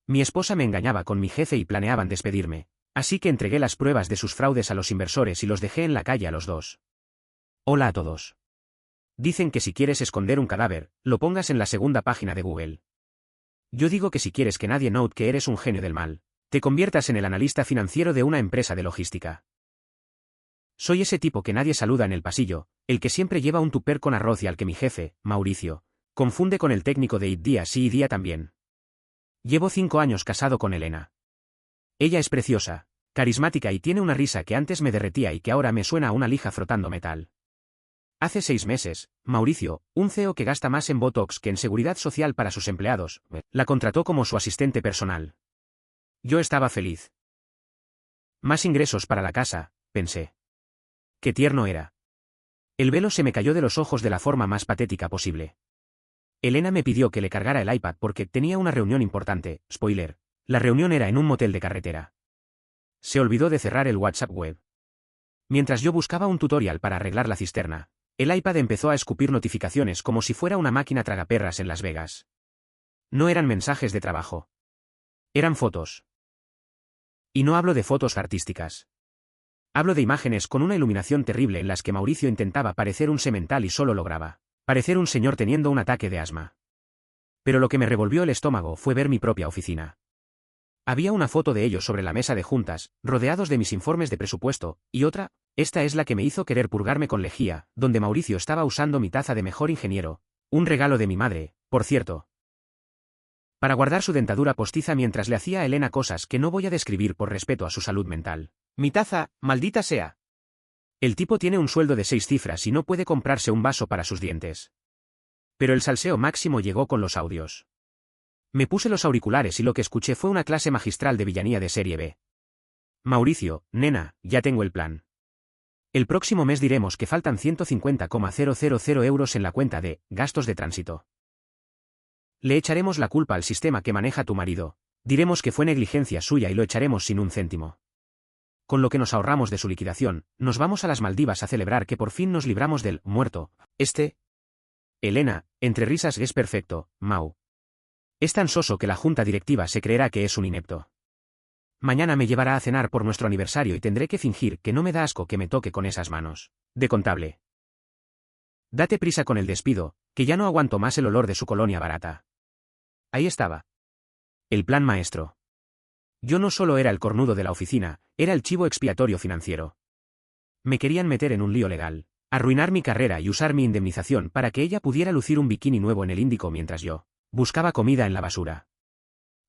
Mi esposa me engañaba con mi jefe y planeaban despedirme, así que entregué las pruebas de sus fraudes a los inversores y los dejé en la calle a los dos. Hola a todos. Dicen que si quieres esconder un cadáver, lo pongas en la segunda página de Google. Yo digo que si quieres que nadie note que eres un genio del mal, te conviertas en el analista financiero de una empresa de logística. Soy ese tipo que nadie saluda en el pasillo, el que siempre lleva un tupper con arroz y al que mi jefe, Mauricio, confunde con el técnico de IT día sí y día también. Llevo 5 años casado con Elena. Ella es preciosa, carismática y tiene una risa que antes me derretía y que ahora me suena a una lija frotando metal. Hace 6 meses, Mauricio, un CEO que gasta más en Botox que en seguridad social para sus empleados, la contrató como su asistente personal. Yo estaba feliz. Más ingresos para la casa, pensé. Qué tierno era. El velo se me cayó de los ojos de la forma más patética posible. Elena me pidió que le cargara el iPad porque tenía una reunión importante. Spoiler, la reunión era en un motel de carretera. Se olvidó de cerrar el WhatsApp web. Mientras yo buscaba un tutorial para arreglar la cisterna, el iPad empezó a escupir notificaciones como si fuera una máquina tragaperras en Las Vegas. No eran mensajes de trabajo. Eran fotos. Y no hablo de fotos artísticas. Hablo de imágenes con una iluminación terrible en las que Mauricio intentaba parecer un semental y solo lograba parecer un señor teniendo un ataque de asma. Pero lo que me revolvió el estómago fue ver mi propia oficina. Había una foto de ellos sobre la mesa de juntas, rodeados de mis informes de presupuesto, y otra, esta es la que me hizo querer purgarme con lejía, donde Mauricio estaba usando mi taza de mejor ingeniero, un regalo de mi madre, por cierto, para guardar su dentadura postiza mientras le hacía a Elena cosas que no voy a describir por respeto a su salud mental. Mi taza, maldita sea. El tipo tiene un sueldo de 6 cifras y no puede comprarse un vaso para sus dientes. Pero el salseo máximo llegó con los audios. Me puse los auriculares y lo que escuché fue una clase magistral de villanía de serie B. Mauricio, nena, ya tengo el plan. El próximo mes diremos que faltan 150,000 euros en la cuenta de gastos de tránsito. Le echaremos la culpa al sistema que maneja tu marido, diremos que fue negligencia suya y lo echaremos sin un céntimo. Con lo que nos ahorramos de su liquidación, nos vamos a las Maldivas a celebrar que por fin nos libramos del muerto. Elena, entre risas, es perfecto, Mau. Es tan soso que la junta directiva se creerá que es un inepto. Mañana me llevará a cenar por nuestro aniversario y tendré que fingir que no me da asco que me toque con esas manos de contable. Date prisa con el despido, que ya no aguanto más el olor de su colonia barata. Ahí estaba. El plan maestro. Yo no solo era el cornudo de la oficina, era el chivo expiatorio financiero. Me querían meter en un lío legal, arruinar mi carrera y usar mi indemnización para que ella pudiera lucir un bikini nuevo en el Índico mientras yo buscaba comida en la basura.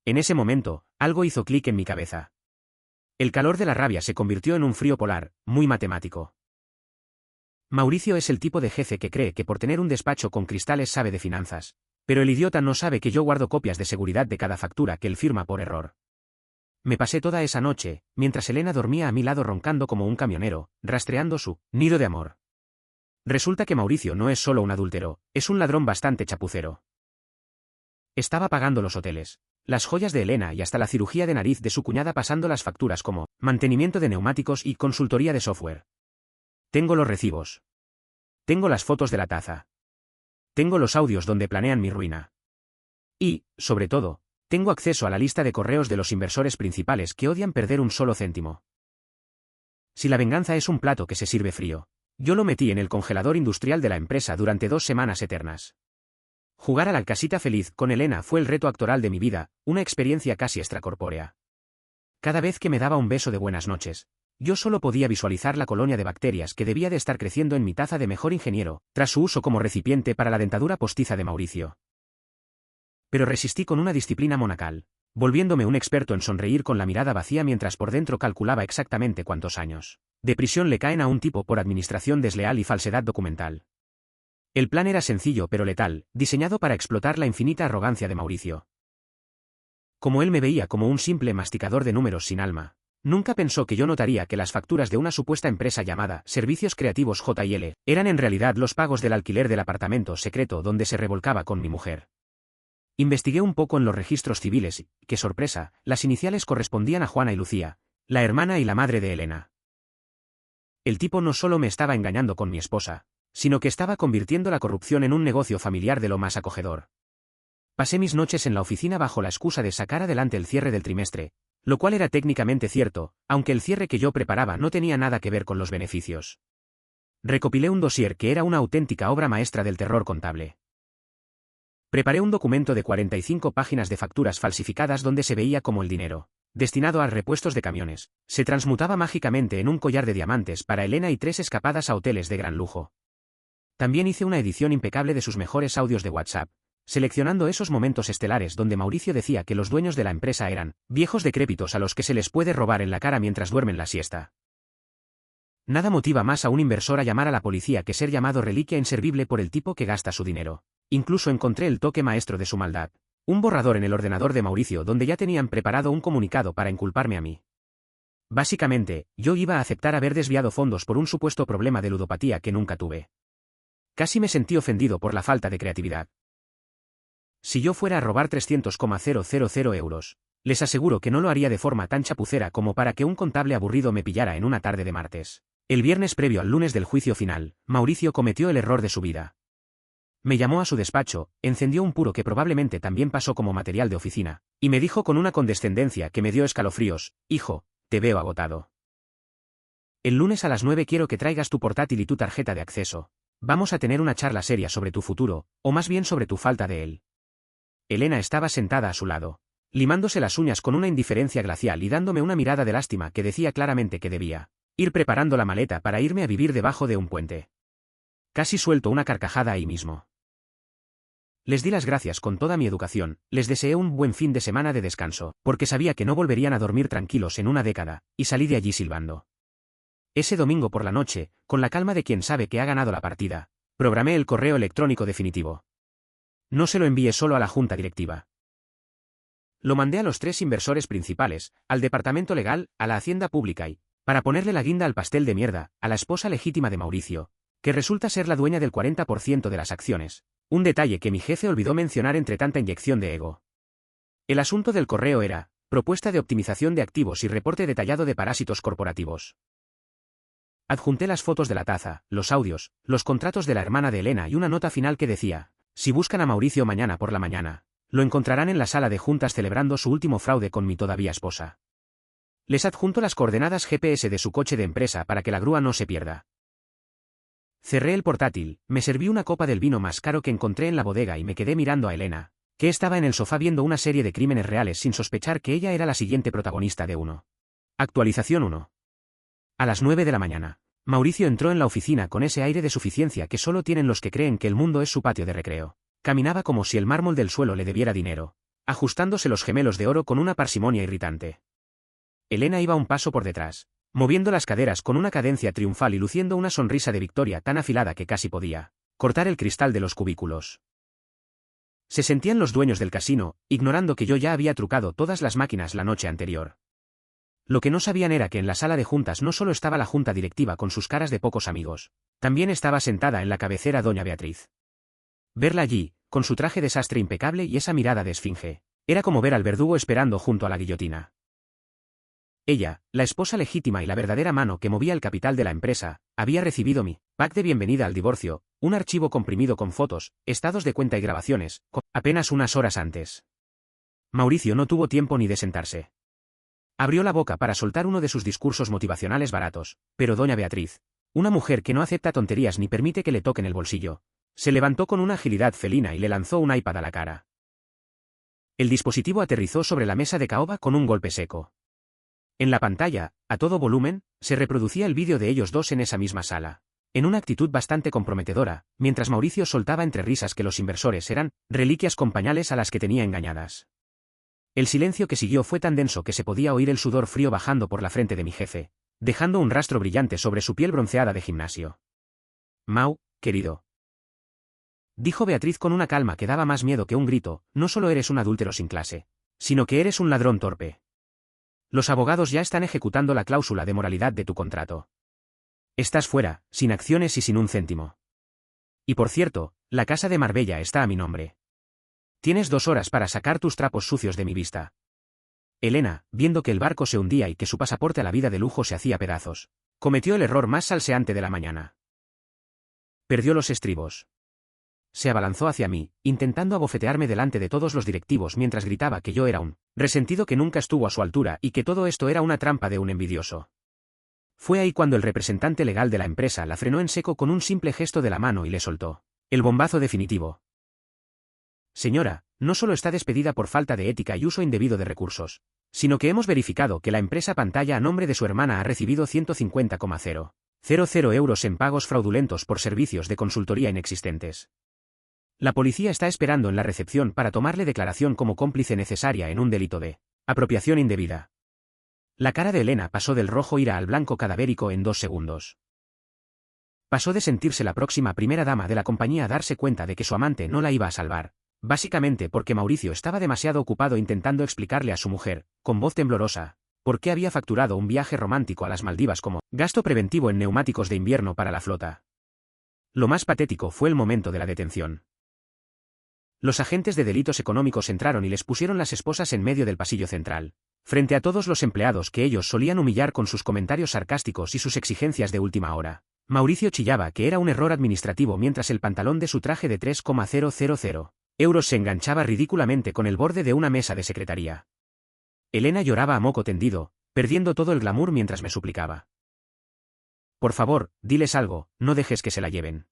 En ese momento, algo hizo clic en mi cabeza. El calor de la rabia se convirtió en un frío polar, muy matemático. Mauricio es el tipo de jefe que cree que por tener un despacho con cristales sabe de finanzas, pero el idiota no sabe que yo guardo copias de seguridad de cada factura que él firma por error. Me pasé toda esa noche, mientras Elena dormía a mi lado roncando como un camionero, rastreando su nido de amor. Resulta que Mauricio no es solo un adúltero, es un ladrón bastante chapucero. Estaba pagando los hoteles, las joyas de Elena y hasta la cirugía de nariz de su cuñada, pasando las facturas como mantenimiento de neumáticos y consultoría de software. Tengo los recibos. Tengo las fotos de la taza. Tengo los audios donde planean mi ruina. Y, sobre todo, tengo acceso a la lista de correos de los inversores principales que odian perder un solo céntimo. Si la venganza es un plato que se sirve frío, yo lo metí en el congelador industrial de la empresa durante 2 semanas eternas. Jugar a la casita feliz con Elena fue el reto actoral de mi vida, una experiencia casi extracorpórea. Cada vez que me daba un beso de buenas noches, yo solo podía visualizar la colonia de bacterias que debía de estar creciendo en mi taza de mejor ingeniero, tras su uso como recipiente para la dentadura postiza de Mauricio. Pero resistí con una disciplina monacal, volviéndome un experto en sonreír con la mirada vacía mientras por dentro calculaba exactamente cuántos años de prisión le caen a un tipo por administración desleal y falsedad documental. El plan era sencillo pero letal, diseñado para explotar la infinita arrogancia de Mauricio. Como él me veía como un simple masticador de números sin alma, nunca pensó que yo notaría que las facturas de una supuesta empresa llamada Servicios Creativos J&L eran en realidad los pagos del alquiler del apartamento secreto donde se revolcaba con mi mujer. Investigué un poco en los registros civiles y, qué sorpresa, las iniciales correspondían a Juana y Lucía, la hermana y la madre de Elena. El tipo no solo me estaba engañando con mi esposa, sino que estaba convirtiendo la corrupción en un negocio familiar de lo más acogedor. Pasé mis noches en la oficina bajo la excusa de sacar adelante el cierre del trimestre, lo cual era técnicamente cierto, aunque el cierre que yo preparaba no tenía nada que ver con los beneficios. Recopilé un dossier que era una auténtica obra maestra del terror contable. Preparé un documento de 45 páginas de facturas falsificadas donde se veía cómo el dinero, destinado a repuestos de camiones, se transmutaba mágicamente en un collar de diamantes para Elena y 3 escapadas a hoteles de gran lujo. También hice una edición impecable de sus mejores audios de WhatsApp, seleccionando esos momentos estelares donde Mauricio decía que los dueños de la empresa eran viejos decrépitos a los que se les puede robar en la cara mientras duermen la siesta. Nada motiva más a un inversor a llamar a la policía que ser llamado reliquia inservible por el tipo que gasta su dinero. Incluso encontré el toque maestro de su maldad, un borrador en el ordenador de Mauricio donde ya tenían preparado un comunicado para inculparme a mí. Básicamente, yo iba a aceptar haber desviado fondos por un supuesto problema de ludopatía que nunca tuve. Casi me sentí ofendido por la falta de creatividad. Si yo fuera a robar 300,000 euros, les aseguro que no lo haría de forma tan chapucera como para que un contable aburrido me pillara en una tarde de martes. El viernes previo al lunes del juicio final, Mauricio cometió el error de su vida. Me llamó a su despacho, encendió un puro que probablemente también pasó como material de oficina, y me dijo con una condescendencia que me dio escalofríos: hijo, te veo agotado. El lunes a las 9 quiero que traigas tu portátil y tu tarjeta de acceso. Vamos a tener una charla seria sobre tu futuro, o más bien sobre tu falta de él. Elena estaba sentada a su lado, limándose las uñas con una indiferencia glacial y dándome una mirada de lástima que decía claramente que debía ir preparando la maleta para irme a vivir debajo de un puente. Casi suelto una carcajada ahí mismo. Les di las gracias con toda mi educación, les deseé un buen fin de semana de descanso, porque sabía que no volverían a dormir tranquilos en una década, y salí de allí silbando. Ese domingo por la noche, con la calma de quien sabe que ha ganado la partida, programé el correo electrónico definitivo. No se lo envié solo a la junta directiva. Lo mandé a los 3 inversores principales, al departamento legal, a la hacienda pública y, para ponerle la guinda al pastel de mierda, a la esposa legítima de Mauricio, que resulta ser la dueña del 40% de las acciones. Un detalle que mi jefe olvidó mencionar entre tanta inyección de ego. El asunto del correo era propuesta de optimización de activos y reporte detallado de parásitos corporativos. Adjunté las fotos de la taza, los audios, los contratos de la hermana de Elena y una nota final que decía: si buscan a Mauricio mañana por la mañana, lo encontrarán en la sala de juntas celebrando su último fraude con mi todavía esposa. Les adjunto las coordenadas GPS de su coche de empresa para que la grúa no se pierda. Cerré el portátil, me serví una copa del vino más caro que encontré en la bodega y me quedé mirando a Elena, que estaba en el sofá viendo una serie de crímenes reales sin sospechar que ella era la siguiente protagonista de uno. Actualización 1. A las 9 de la mañana, Mauricio entró en la oficina con ese aire de suficiencia que solo tienen los que creen que el mundo es su patio de recreo. Caminaba como si el mármol del suelo le debiera dinero, ajustándose los gemelos de oro con una parsimonia irritante. Elena iba un paso por detrás, moviendo las caderas con una cadencia triunfal y luciendo una sonrisa de victoria tan afilada que casi podía cortar el cristal de los cubículos. Se sentían los dueños del casino, ignorando que yo ya había trucado todas las máquinas la noche anterior. Lo que no sabían era que en la sala de juntas no solo estaba la junta directiva con sus caras de pocos amigos, también estaba sentada en la cabecera doña Beatriz. Verla allí, con su traje de sastre impecable y esa mirada de esfinge, era como ver al verdugo esperando junto a la guillotina. Ella, la esposa legítima y la verdadera mano que movía el capital de la empresa, había recibido mi pack de bienvenida al divorcio, un archivo comprimido con fotos, estados de cuenta y grabaciones, apenas unas horas antes. Mauricio no tuvo tiempo ni de sentarse. Abrió la boca para soltar uno de sus discursos motivacionales baratos, pero doña Beatriz, una mujer que no acepta tonterías ni permite que le toquen el bolsillo, se levantó con una agilidad felina y le lanzó un iPad a la cara. El dispositivo aterrizó sobre la mesa de caoba con un golpe seco. En la pantalla, a todo volumen, se reproducía el vídeo de ellos dos en esa misma sala, en una actitud bastante comprometedora, mientras Mauricio soltaba entre risas que los inversores eran reliquias con pañales a las que tenía engañadas. El silencio que siguió fue tan denso que se podía oír el sudor frío bajando por la frente de mi jefe, dejando un rastro brillante sobre su piel bronceada de gimnasio. Mau, querido, dijo Beatriz con una calma que daba más miedo que un grito, no solo eres un adúltero sin clase, sino que eres un ladrón torpe. Los abogados ya están ejecutando la cláusula de moralidad de tu contrato. Estás fuera, sin acciones y sin un céntimo. Y por cierto, la casa de Marbella está a mi nombre. Tienes 2 horas para sacar tus trapos sucios de mi vista. Elena, viendo que el barco se hundía y que su pasaporte a la vida de lujo se hacía pedazos, cometió el error más salseante de la mañana. Perdió los estribos. se abalanzó hacia mí, intentando abofetearme delante de todos los directivos mientras gritaba que yo era un resentido que nunca estuvo a su altura y que todo esto era una trampa de un envidioso. Fue ahí cuando el representante legal de la empresa la frenó en seco con un simple gesto de la mano y le soltó el bombazo definitivo. Señora, no solo está despedida por falta de ética y uso indebido de recursos, sino que hemos verificado que la empresa Pantalla a nombre de su hermana ha recibido 150,000 euros en pagos fraudulentos por servicios de consultoría inexistentes. La policía está esperando en la recepción para tomarle declaración como cómplice necesaria en un delito de apropiación indebida. La cara de Elena pasó del rojo ira al blanco cadavérico en 2 segundos. Pasó de sentirse la próxima primera dama de la compañía a darse cuenta de que su amante no la iba a salvar, básicamente porque Mauricio estaba demasiado ocupado intentando explicarle a su mujer, con voz temblorosa, por qué había facturado un viaje romántico a las Maldivas como gasto preventivo en neumáticos de invierno para la flota. Lo más patético fue el momento de la detención. Los agentes de delitos económicos entraron y les pusieron las esposas en medio del pasillo central, frente a todos los empleados que ellos solían humillar con sus comentarios sarcásticos y sus exigencias de última hora. Mauricio chillaba que era un error administrativo mientras el pantalón de su traje de 3,000 euros se enganchaba ridículamente con el borde de una mesa de secretaría. Elena lloraba a moco tendido, perdiendo todo el glamour mientras me suplicaba. Por favor, diles algo, no dejes que se la lleven.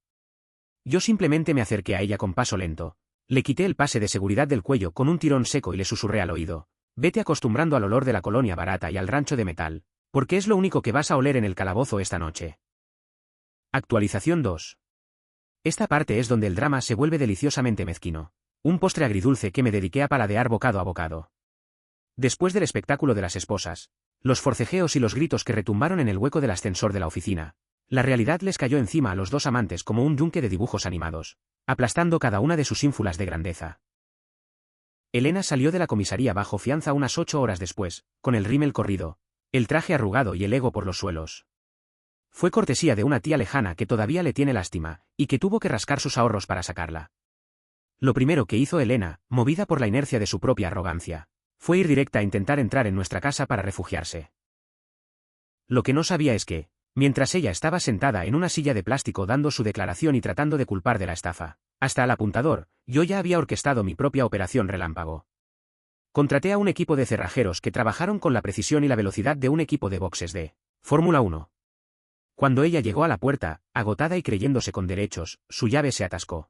Yo simplemente me acerqué a ella con paso lento, le quité el pase de seguridad del cuello con un tirón seco y le susurré al oído: vete acostumbrando al olor de la colonia barata y al rancho de metal, porque es lo único que vas a oler en el calabozo esta noche. Actualización 2. Esta parte es donde el drama se vuelve deliciosamente mezquino. Un postre agridulce que me dediqué a paladear bocado a bocado. Después del espectáculo de las esposas, los forcejeos y los gritos que retumbaron en el hueco del ascensor de la oficina, la realidad les cayó encima a los dos amantes como un yunque de dibujos animados, aplastando cada una de sus ínfulas de grandeza. Elena salió de la comisaría bajo fianza unas 8 horas después, con el rímel corrido, el traje arrugado y el ego por los suelos. Fue cortesía de una tía lejana que todavía le tiene lástima, y que tuvo que rascar sus ahorros para sacarla. Lo primero que hizo Elena, movida por la inercia de su propia arrogancia, fue ir directa a intentar entrar en nuestra casa para refugiarse. Lo que no sabía es que, mientras ella estaba sentada en una silla de plástico dando su declaración y tratando de culpar de la estafa, hasta al apuntador, yo ya había orquestado mi propia operación relámpago. Contraté a un equipo de cerrajeros que trabajaron con la precisión y la velocidad de un equipo de boxes de Fórmula 1. Cuando ella llegó a la puerta, agotada y creyéndose con derechos, su llave se atascó.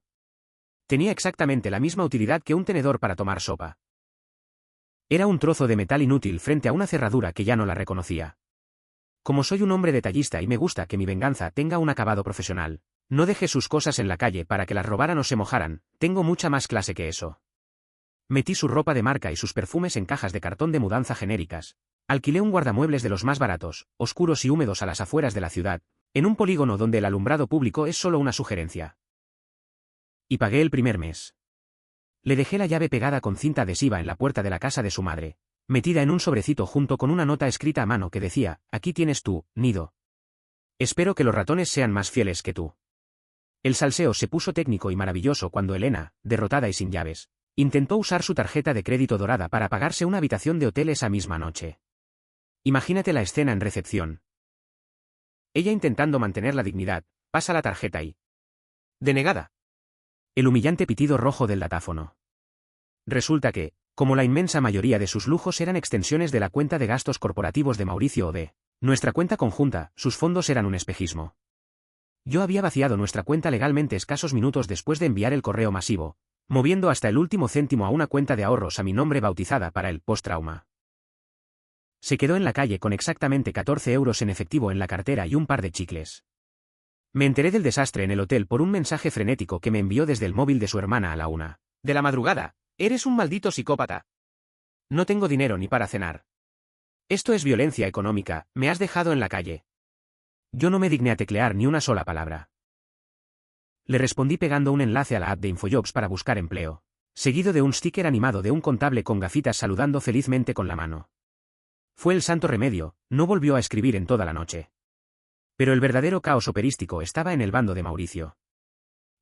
Tenía exactamente la misma utilidad que un tenedor para tomar sopa. Era un trozo de metal inútil frente a una cerradura que ya no la reconocía. Como soy un hombre detallista y me gusta que mi venganza tenga un acabado profesional, no dejé sus cosas en la calle para que las robaran o se mojaran, tengo mucha más clase que eso. Metí su ropa de marca y sus perfumes en cajas de cartón de mudanza genéricas. Alquilé un guardamuebles de los más baratos, oscuros y húmedos a las afueras de la ciudad, en un polígono donde el alumbrado público es solo una sugerencia. Y pagué el primer mes. Le dejé la llave pegada con cinta adhesiva en la puerta de la casa de su madre, metida en un sobrecito junto con una nota escrita a mano que decía: aquí tienes tu nido. Espero que los ratones sean más fieles que tú. El salseo se puso técnico y maravilloso cuando Elena, derrotada y sin llaves, intentó usar su tarjeta de crédito dorada para pagarse una habitación de hotel esa misma noche. Imagínate la escena en recepción. Ella intentando mantener la dignidad, pasa la tarjeta y... denegada. El humillante pitido rojo del datáfono. Resulta que, como la inmensa mayoría de sus lujos eran extensiones de la cuenta de gastos corporativos de Mauricio o de nuestra cuenta conjunta, sus fondos eran un espejismo. Yo había vaciado nuestra cuenta legalmente escasos minutos después de enviar el correo masivo, moviendo hasta el último céntimo a una cuenta de ahorros a mi nombre bautizada para el post-trauma. Se quedó en la calle con exactamente 14 euros en efectivo en la cartera y un par de chicles. Me enteré del desastre en el hotel por un mensaje frenético que me envió desde el móvil de su hermana a la 1 de la madrugada. Eres un maldito psicópata. No tengo dinero ni para cenar. Esto es violencia económica, me has dejado en la calle. Yo no me digné a teclear ni una sola palabra. Le respondí pegando un enlace a la app de Infojobs para buscar empleo, seguido de un sticker animado de un contable con gafitas saludando felizmente con la mano. Fue el santo remedio, no volvió a escribir en toda la noche. Pero el verdadero caos operístico estaba en el bando de Mauricio.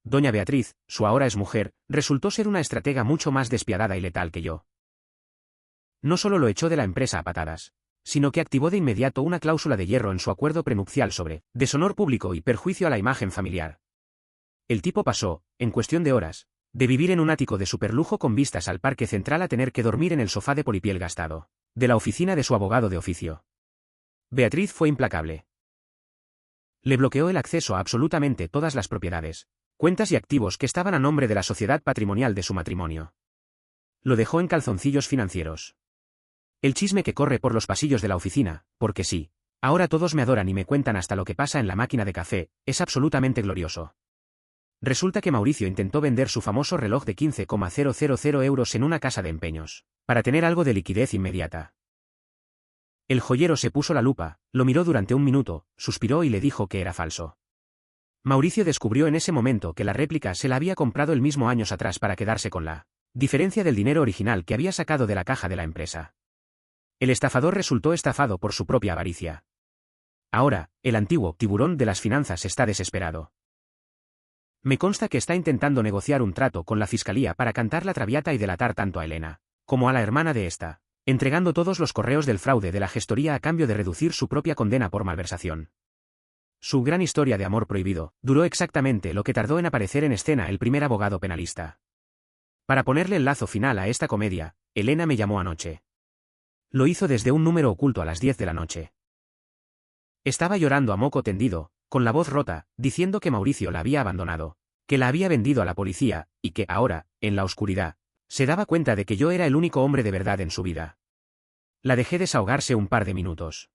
Doña Beatriz, su ahora exmujer, resultó ser una estratega mucho más despiadada y letal que yo. No solo lo echó de la empresa a patadas, sino que activó de inmediato una cláusula de hierro en su acuerdo prenupcial sobre deshonor público y perjuicio a la imagen familiar. El tipo pasó, en cuestión de horas, de vivir en un ático de superlujo con vistas al Parque Central a tener que dormir en el sofá de polipiel gastado, de la oficina de su abogado de oficio. Beatriz fue implacable. Le bloqueó el acceso a absolutamente todas las propiedades, cuentas y activos que estaban a nombre de la sociedad patrimonial de su matrimonio. Lo dejó en calzoncillos financieros. El chisme que corre por los pasillos de la oficina, porque sí, ahora todos me adoran y me cuentan hasta lo que pasa en la máquina de café, es absolutamente glorioso. Resulta que Mauricio intentó vender su famoso reloj de 15,000 euros en una casa de empeños, para tener algo de liquidez inmediata. El joyero se puso la lupa, lo miró durante un minuto, suspiró y le dijo que era falso. Mauricio descubrió en ese momento que la réplica se la había comprado el mismo años atrás para quedarse con la diferencia del dinero original que había sacado de la caja de la empresa. El estafador resultó estafado por su propia avaricia. Ahora, el antiguo tiburón de las finanzas está desesperado. Me consta que está intentando negociar un trato con la fiscalía para cantar la traviata y delatar tanto a Elena como a la hermana de esta, entregando todos los correos del fraude de la gestoría a cambio de reducir su propia condena por malversación. Su gran historia de amor prohibido duró exactamente lo que tardó en aparecer en escena el primer abogado penalista. Para ponerle el lazo final a esta comedia, Elena me llamó anoche. Lo hizo desde un número oculto a las 10 de la noche. Estaba llorando a moco tendido, con la voz rota, diciendo que Mauricio la había abandonado, que la había vendido a la policía, y que ahora, en la oscuridad, se daba cuenta de que yo era el único hombre de verdad en su vida. La dejé desahogarse un par de minutos.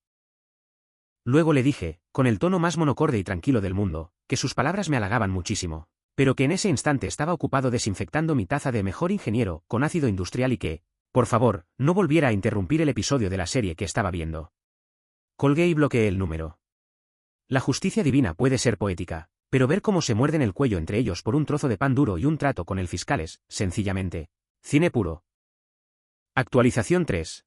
Luego le dije, con el tono más monocorde y tranquilo del mundo, que sus palabras me halagaban muchísimo, pero que en ese instante estaba ocupado desinfectando mi taza de mejor ingeniero con ácido industrial y que, por favor, no volviera a interrumpir el episodio de la serie que estaba viendo. Colgué y bloqueé el número. La justicia divina puede ser poética, pero ver cómo se muerden el cuello entre ellos por un trozo de pan duro y un trato con el fiscal es, sencillamente, cine puro. Actualización 3.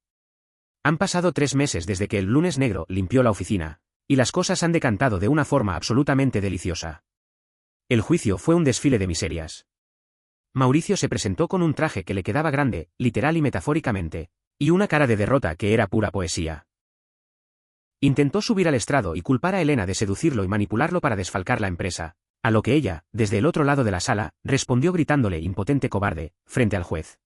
Han pasado 3 meses desde que el lunes negro limpió la oficina, y las cosas han decantado de una forma absolutamente deliciosa. El juicio fue un desfile de miserias. Mauricio se presentó con un traje que le quedaba grande, literal y metafóricamente, y una cara de derrota que era pura poesía. Intentó subir al estrado y culpar a Elena de seducirlo y manipularlo para desfalcar la empresa, a lo que ella, desde el otro lado de la sala, respondió gritándole impotente cobarde, frente al juez.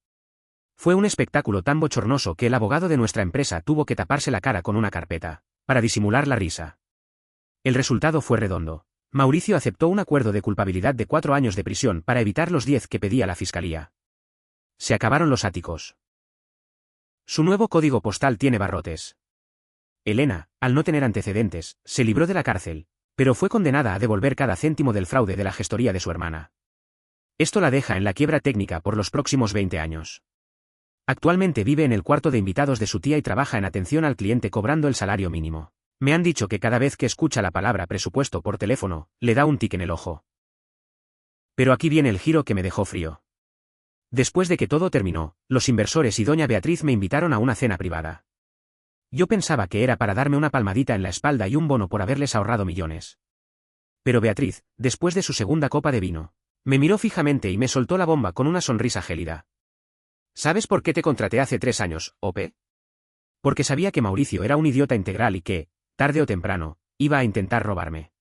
Fue un espectáculo tan bochornoso que el abogado de nuestra empresa tuvo que taparse la cara con una carpeta, para disimular la risa. El resultado fue redondo. Mauricio aceptó un acuerdo de culpabilidad de 4 años de prisión para evitar los 10 que pedía la fiscalía. Se acabaron los áticos. Su nuevo código postal tiene barrotes. Elena, al no tener antecedentes, se libró de la cárcel, pero fue condenada a devolver cada céntimo del fraude de la gestoría de su hermana. Esto la deja en la quiebra técnica por los próximos 20 años. Actualmente vive en el cuarto de invitados de su tía y trabaja en atención al cliente cobrando el salario mínimo. Me han dicho que cada vez que escucha la palabra presupuesto por teléfono, le da un tic en el ojo. Pero aquí viene el giro que me dejó frío. Después de que todo terminó, los inversores y doña Beatriz me invitaron a una cena privada. Yo pensaba que era para darme una palmadita en la espalda y un bono por haberles ahorrado millones. Pero Beatriz, después de su segunda copa de vino, me miró fijamente y me soltó la bomba con una sonrisa gélida. ¿Sabes por qué te contraté hace 3 años, Ope? Porque sabía que Mauricio era un idiota integral y que, tarde o temprano, iba a intentar robarme.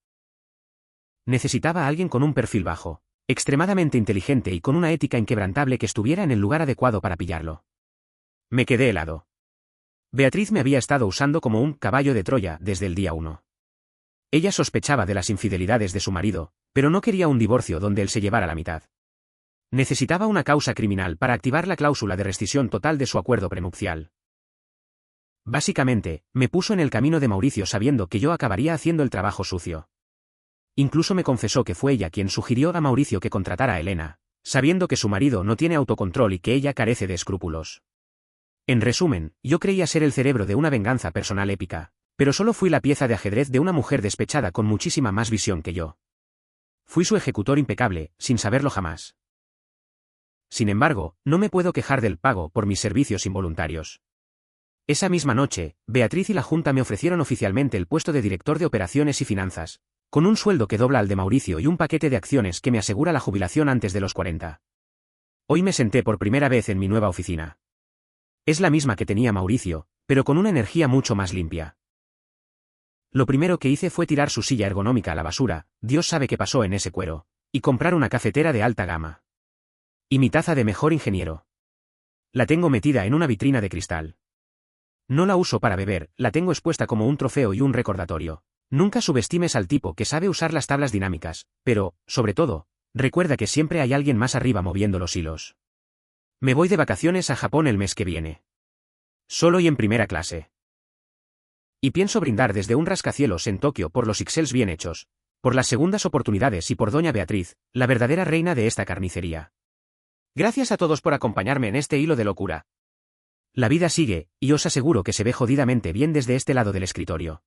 Necesitaba a alguien con un perfil bajo, extremadamente inteligente y con una ética inquebrantable que estuviera en el lugar adecuado para pillarlo. Me quedé helado. Beatriz me había estado usando como un caballo de Troya desde el día 1. Ella sospechaba de las infidelidades de su marido, pero no quería un divorcio donde él se llevara la mitad. Necesitaba una causa criminal para activar la cláusula de rescisión total de su acuerdo prenupcial. Básicamente, me puso en el camino de Mauricio sabiendo que yo acabaría haciendo el trabajo sucio. Incluso me confesó que fue ella quien sugirió a Mauricio que contratara a Elena, sabiendo que su marido no tiene autocontrol y que ella carece de escrúpulos. En resumen, yo creía ser el cerebro de una venganza personal épica, pero solo fui la pieza de ajedrez de una mujer despechada con muchísima más visión que yo. Fui su ejecutor impecable, sin saberlo jamás. Sin embargo, no me puedo quejar del pago por mis servicios involuntarios. Esa misma noche, Beatriz y la Junta me ofrecieron oficialmente el puesto de director de operaciones y finanzas, con un sueldo que dobla al de Mauricio y un paquete de acciones que me asegura la jubilación antes de los 40. Hoy me senté por primera vez en mi nueva oficina. Es la misma que tenía Mauricio, pero con una energía mucho más limpia. Lo primero que hice fue tirar su silla ergonómica a la basura. Dios sabe qué pasó en ese cuero. Y comprar una cafetera de alta gama. Y mi taza de mejor ingeniero. La tengo metida en una vitrina de cristal. No la uso para beber, la tengo expuesta como un trofeo y un recordatorio. Nunca subestimes al tipo que sabe usar las tablas dinámicas, pero, sobre todo, recuerda que siempre hay alguien más arriba moviendo los hilos. Me voy de vacaciones a Japón el mes que viene. Solo y en primera clase. Y pienso brindar desde un rascacielos en Tokio por los Ixels bien hechos, por las segundas oportunidades y por doña Beatriz, la verdadera reina de esta carnicería. Gracias a todos por acompañarme en este hilo de locura. La vida sigue, y os aseguro que se ve jodidamente bien desde este lado del escritorio.